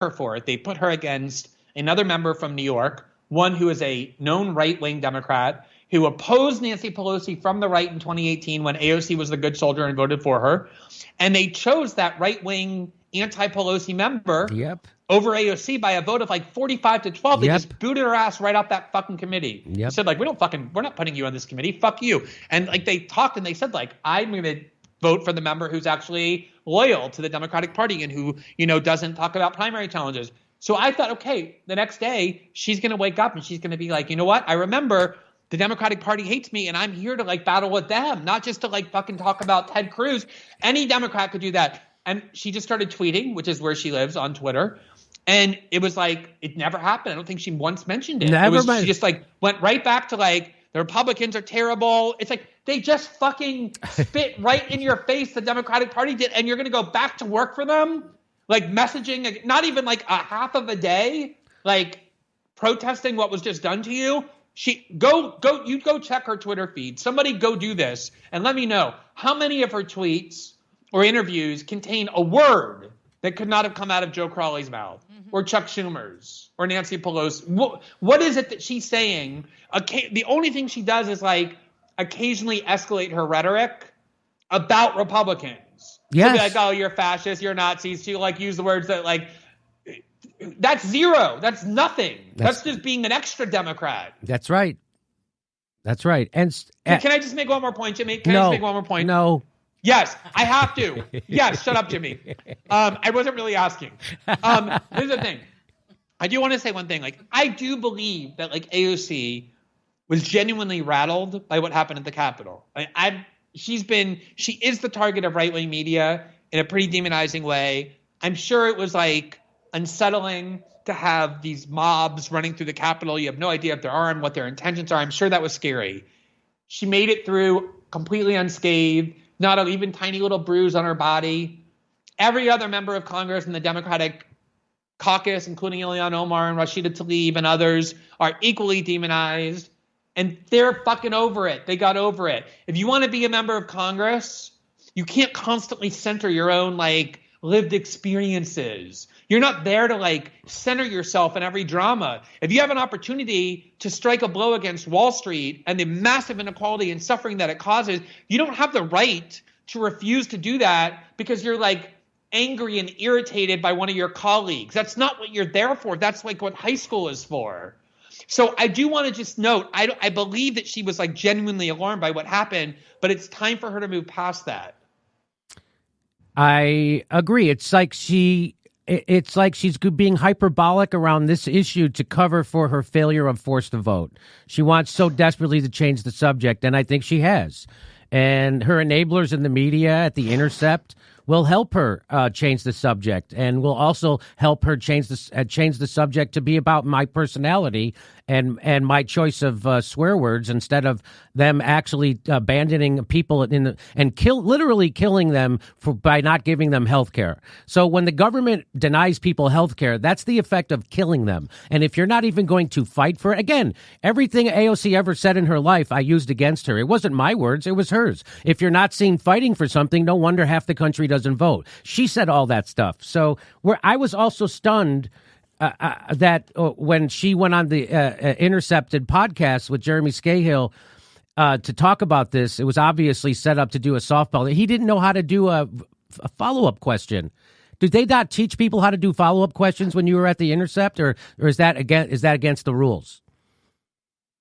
her for it. They put her against another member from New York, one who is a known right-wing Democrat who opposed Nancy Pelosi from the right in 2018 when AOC was the good soldier and voted for her. And they chose that right-wing anti-Pelosi member over AOC by a vote of like 45-12. They just booted her ass right off that fucking committee. They said, like, we're not putting you on this committee. Fuck you. And like they talked and they said, like, I'm going to vote for the member who's actually loyal to the Democratic Party and who, doesn't talk about primary challenges. So I thought, okay, the next day she's going to wake up and she's going to be like, you know what? I remember the Democratic Party hates me and I'm here to like battle with them, not just to like fucking talk about Ted Cruz. Any Democrat could do that. And she just started tweeting, which is where she lives, on Twitter. And it was like, it never happened. I don't think she once mentioned it. She just like went right back to like, the Republicans are terrible. It's like they just fucking spit right in your face, the Democratic Party did, and you're going to go back to work for them? Like messaging, not even like a half of a day, like protesting what was just done to you. You go check her Twitter feed. Somebody go do this and let me know how many of her tweets or interviews contain a word that could not have come out of Joe Crowley's mouth or Chuck Schumer's or Nancy Pelosi. What is it that she's saying? The only thing she does is like occasionally escalate her rhetoric about Republicans. She'll be like, oh, you're fascist, you're Nazis. She'll like use the words that like, that's zero. That's nothing. That's just being an extra Democrat. That's right. That's right. And can I just make one more point, Jimmy? Can I just make one more point? No. Yes, I have to. Yes, shut up, Jimmy. I wasn't really asking. Here's the thing. I do want to say one thing. Like, I do believe that like AOC was genuinely rattled by what happened at the Capitol. She is the target of right-wing media in a pretty demonizing way. I'm sure it was like unsettling to have these mobs running through the Capitol. You have no idea if they're armed, what their intentions are. I'm sure that was scary. She made it through completely unscathed, not an even tiny little bruise on her body. Every other member of Congress in the Democratic caucus, including Ilhan Omar and Rashida Tlaib and others, are equally demonized. And they're fucking over it. They got over it. If you want to be a member of Congress, you can't constantly center your own like lived experiences. You're not there to like center yourself in every drama. If you have an opportunity to strike a blow against Wall Street and the massive inequality and suffering that it causes, you don't have the right to refuse to do that because you're like angry and irritated by one of your colleagues. That's not what you're there for. That's like what high school is for. So I do want to just note, I believe that she was like genuinely alarmed by what happened, but it's time for her to move past that. I agree. It's like she's being hyperbolic around this issue to cover for her failure of force to vote. She wants so desperately to change the subject, and I think she has. And her enablers in the media at The Intercept will help her change the subject, and will also help her change the subject to be about my personality and my choice of swear words instead of them actually abandoning people literally killing them by not giving them health care. So when the government denies people health care, that's the effect of killing them. And if you're not even going to fight for it, again, everything AOC ever said in her life, I used against her. It wasn't my words, it was hers. If you're not seen fighting for something, no wonder half the country doesn't vote. She said all that stuff. So I was also stunned that when she went on the Intercepted podcast with Jeremy Scahill to talk about this, it was obviously set up to do a softball. He didn't know how to do a follow-up question. Did they not teach people how to do follow-up questions when you were at the Intercept, or is that against the rules?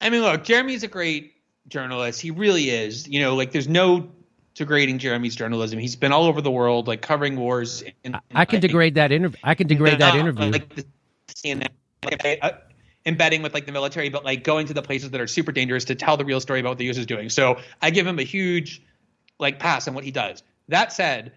I mean, look, Jeremy's a great journalist. He really is. You know, like there's no degrading Jeremy's journalism. He's been all over the world, like covering wars. I can degrade that interview. Like the CNN, embedding with like the military, but like going to the places that are super dangerous to tell the real story about what the U.S. is doing. So I give him a huge like pass on what he does. That said,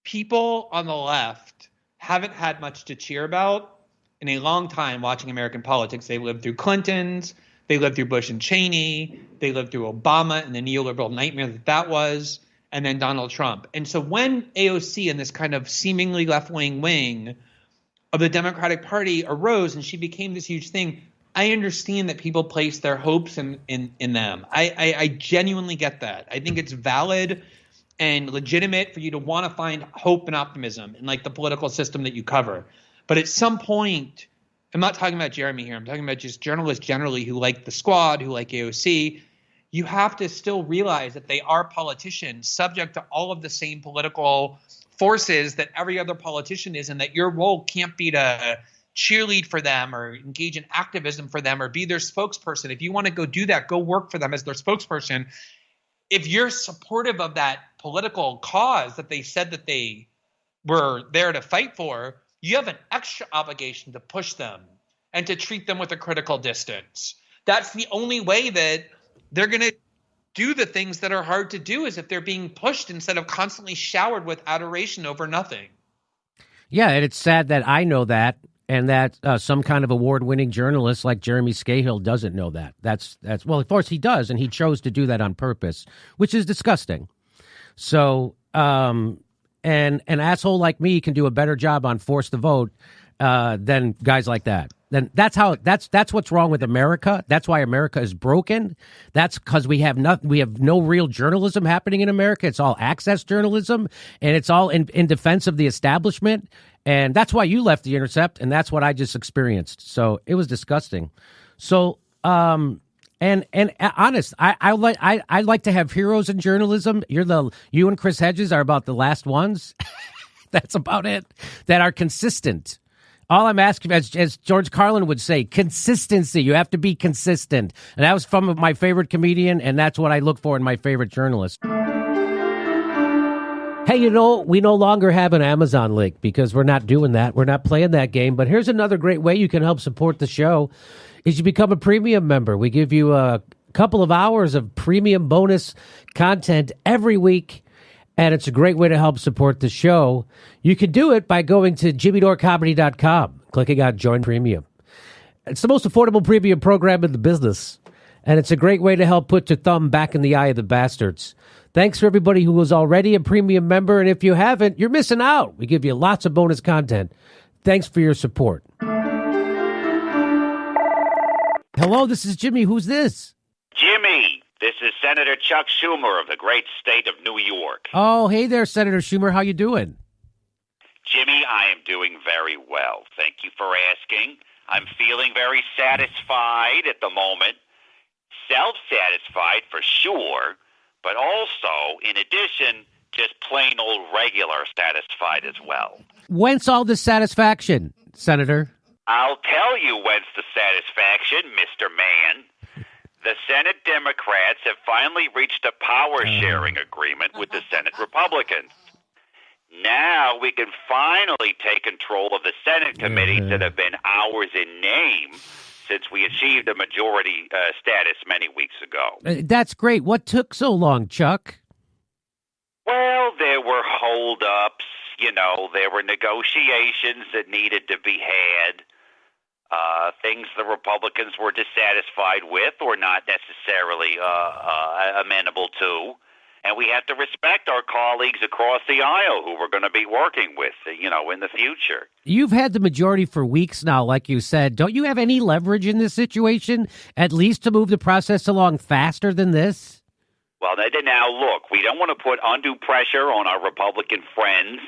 people on the left haven't had much to cheer about in a long time watching American politics. They lived through Clintons. They lived through Bush and Cheney. They lived through Obama and the neoliberal nightmare that was, and then Donald Trump. And so when AOC and this kind of seemingly left-wing wing of the Democratic Party arose and she became this huge thing, I understand that people place their hopes in them. I genuinely get that. I think it's valid and legitimate for you to want to find hope and optimism in like the political system that you cover. But at some point, I'm not talking about Jeremy here. I'm talking about just journalists generally who like the Squad, who like AOC. You have to still realize that they are politicians subject to all of the same political forces that every other politician is, and that your role can't be to cheerlead for them or engage in activism for them or be their spokesperson. If you want to go do that, go work for them as their spokesperson. If you're supportive of that political cause that they said that they were there to fight for, you have an extra obligation to push them and to treat them with a critical distance. That's the only way that they're going to do the things that are hard to do, is if they're being pushed instead of constantly showered with adoration over nothing. Yeah, and it's sad that I know that, and that some kind of award-winning journalist like Jeremy Scahill doesn't know that. That's well, of course he does, and he chose to do that on purpose, which is disgusting. So, and an asshole like me can do a better job on force the vote than guys like that. Then that's what's wrong with America. That's why America is broken. That's because we have no real journalism happening in America. It's all access journalism, and it's all in defense of the establishment. And that's why you left The Intercept, and that's what I just experienced. So it was disgusting. So and honest, I like to have heroes in journalism. You and Chris Hedges are about the last ones. That's about it. That are consistent. All I'm asking, as George Carlin would say, consistency. You have to be consistent. And that was from my favorite comedian, and that's what I look for in my favorite journalist. Hey, we no longer have an Amazon link because we're not doing that. We're not playing that game. But here's another great way you can help support the show is you become a premium member. We give you a couple of hours of premium bonus content every week. And it's a great way to help support the show. You can do it by going to jimmydorcomedy.com, clicking on Join Premium. It's the most affordable premium program in the business, and it's a great way to help put your thumb back in the eye of the bastards. Thanks for everybody who was already a premium member, and if you haven't, you're missing out. We give you lots of bonus content. Thanks for your support. Hello, this is Jimmy. Who's this? Jimmy. This is Senator Chuck Schumer of the great state of New York. Oh, hey there, Senator Schumer. How you doing? Jimmy, I am doing very well. Thank you for asking. I'm feeling very satisfied at the moment. Self-satisfied for sure, but also, in addition, just plain old regular satisfied as well. Whence all this satisfaction, Senator? I'll tell you whence the satisfaction, Mr. Man. The Senate Democrats have finally reached a power-sharing agreement with the Senate Republicans. Now we can finally take control of the Senate committees that have been ours in name since we achieved a majority status many weeks ago. That's great. What took so long, Chuck? Well, there were hold-ups. There were negotiations that needed to be had. Things the Republicans were dissatisfied with or not necessarily amenable to. And we have to respect our colleagues across the aisle who we're going to be working with, in the future. You've had the majority for weeks now, like you said. Don't you have any leverage in this situation, at least to move the process along faster than this? Well, now, look, we don't want to put undue pressure on our Republican friends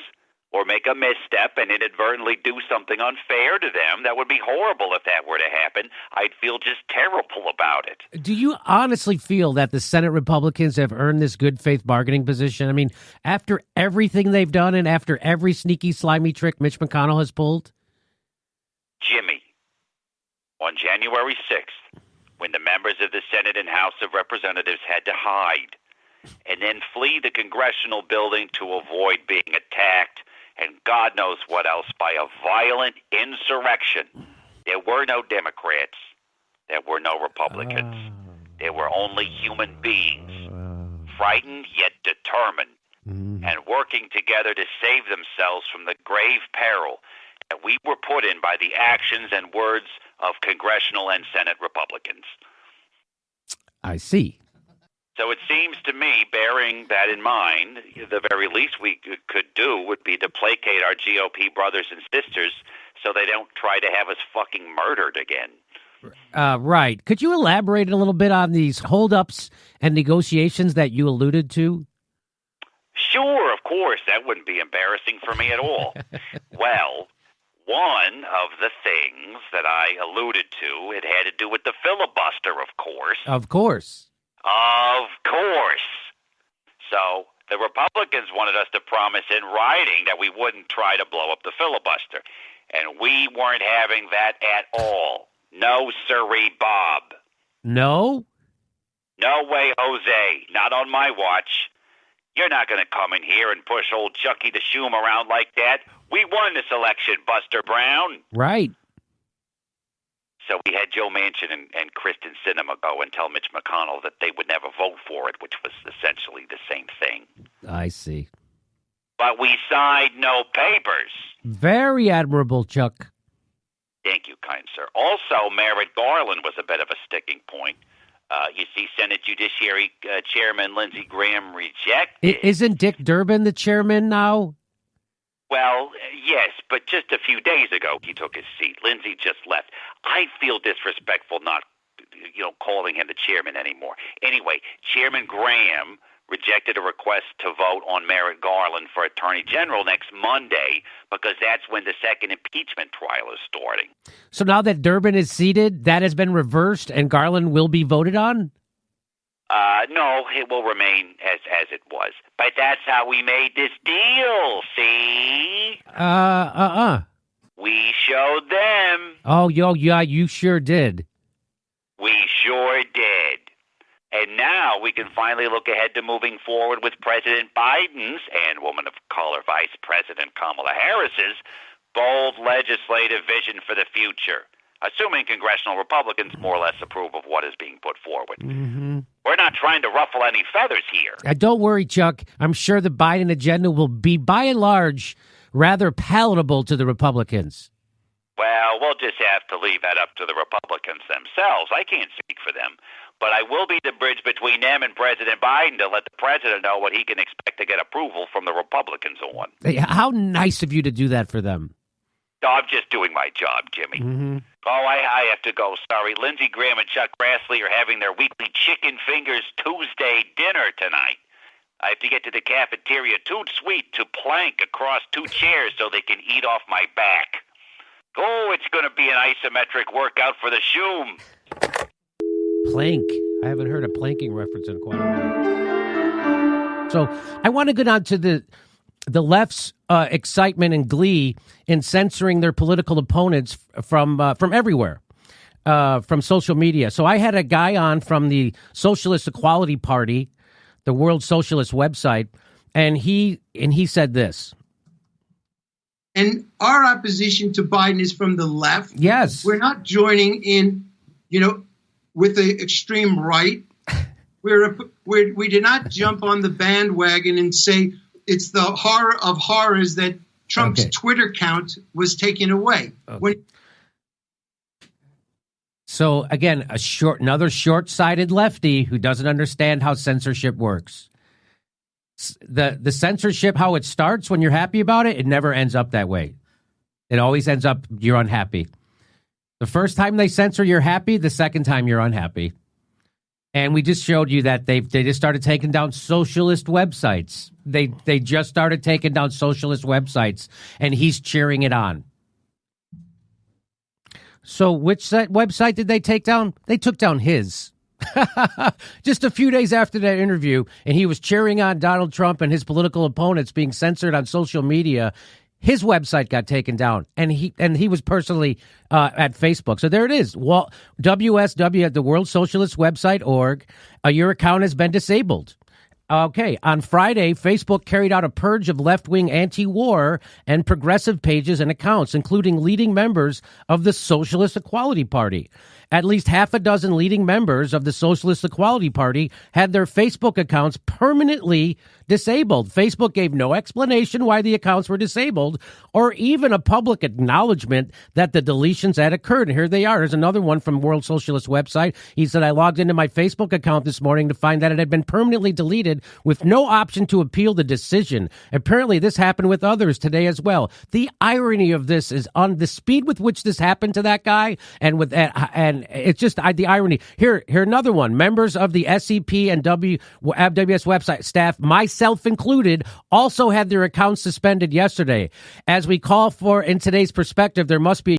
or make a misstep and inadvertently do something unfair to them. That would be horrible if that were to happen. I'd feel just terrible about it. Do you honestly feel that the Senate Republicans have earned this good faith bargaining position? I mean, after everything they've done and after every sneaky, slimy trick Mitch McConnell has pulled? Jimmy, on January 6th, when the members of the Senate and House of Representatives had to hide and then flee the congressional building to avoid being attacked, and God knows what else, by a violent insurrection. There were no Democrats. There were no Republicans. There were only human beings, frightened yet determined, and working together to save themselves from the grave peril that we were put in by the actions and words of congressional and Senate Republicans. I see. So it seems to me, bearing that in mind, the very least we could do would be to placate our GOP brothers and sisters so they don't try to have us fucking murdered again. Right. Could you elaborate a little bit on these holdups and negotiations that you alluded to? Sure, of course. That wouldn't be embarrassing for me at all. Well, one of the things that I alluded to, it had to do with the filibuster, of course. Of course. Of course. So the Republicans wanted us to promise in writing that we wouldn't try to blow up the filibuster. And we weren't having that at all. No, sirree, Bob. No? No way, Jose. Not on my watch. You're not going to come in here and push old Chucky the Shoom around like that. We won this election, Buster Brown. Right. So we had Joe Manchin and Kristen Sinema go and tell Mitch McConnell that they would never vote for it, which was essentially the same thing. I see. But we signed no papers. Very admirable, Chuck. Thank you, kind sir. Also, Merrick Garland was a bit of a sticking point. You see Senate Judiciary Chairman Lindsey Graham rejected. Isn't Dick Durbin the chairman now? Well, yes, but just a few days ago he took his seat. Lindsey just left. I feel disrespectful not, calling him the chairman anymore. Anyway, Chairman Graham rejected a request to vote on Merrick Garland for Attorney General next Monday because that's when the second impeachment trial is starting. So now that Durbin is seated, that has been reversed and Garland will be voted on? No, it will remain as it was. But that's how we made this deal, see? We showed them. Oh, yeah, you sure did. We sure did. And now we can finally look ahead to moving forward with President Biden's and woman of color Vice President Kamala Harris's bold legislative vision for the future, assuming congressional Republicans more or less approve of what is being put forward. Mm-hmm. We're not trying to ruffle any feathers here. Don't worry, Chuck. I'm sure the Biden agenda will be, by and large, rather palatable to the Republicans. Well, we'll just have to leave that up to the Republicans themselves. I can't speak for them. But I will be the bridge between them and President Biden to let the president know what he can expect to get approval from the Republicans on. Hey, how nice of you to do that for them. No, I'm just doing my job, Jimmy. Mm-hmm. Oh, I have to go. Sorry. Lindsey Graham and Chuck Grassley are having their weekly Chicken Fingers Tuesday dinner tonight. I have to get to the cafeteria too sweet to plank across two chairs so they can eat off my back. Oh, it's going to be an isometric workout for the Shoom. Plank. I haven't heard a planking reference in quite a while. So I want to go down to the left's excitement and glee in censoring their political opponents from everywhere, from social media. So I had a guy on from the Socialist Equality Party, the World Socialist website, and he said this. And our opposition to Biden is from the left. Yes. We're not joining in, with the extreme right. We did not jump on the bandwagon and say it's the horror of horrors that Trump's Twitter account was taken away. Okay. So again, another short-sighted lefty who doesn't understand how censorship works. The censorship, how it starts when you're happy about it, it never ends up that way. It always ends up you're unhappy. The first time they censor, you're happy. The second time, you're unhappy. And we just showed you that they just started taking down socialist websites. They just started taking down socialist websites, and he's cheering it on. So which website did they take down? They took down his. Just a few days after that interview, and he was cheering on Donald Trump and his political opponents being censored on social media. His website got taken down, and he was personally at Facebook. So there it is. Well, WSW at the World Socialist Website.org. Your account has been disabled. Okay, on Friday, Facebook carried out a purge of left-wing anti-war and progressive pages and accounts, including leading members of the Socialist Equality Party. At least half a dozen leading members of the Socialist Equality Party had their Facebook accounts permanently disabled. Facebook gave no explanation why the accounts were disabled or even a public acknowledgement that the deletions had occurred. And here they are. Here's another one from World Socialist website. He said, I logged into my Facebook account this morning to find that it had been permanently deleted with no option to appeal the decision. Apparently, this happened with others today as well. The irony of this is on the speed with which this happened to that guy, and it's just the irony. Here another one. Members of the SCP and WS website staff, myself, myself included, also had their accounts suspended yesterday. As we call for in today's perspective, there must be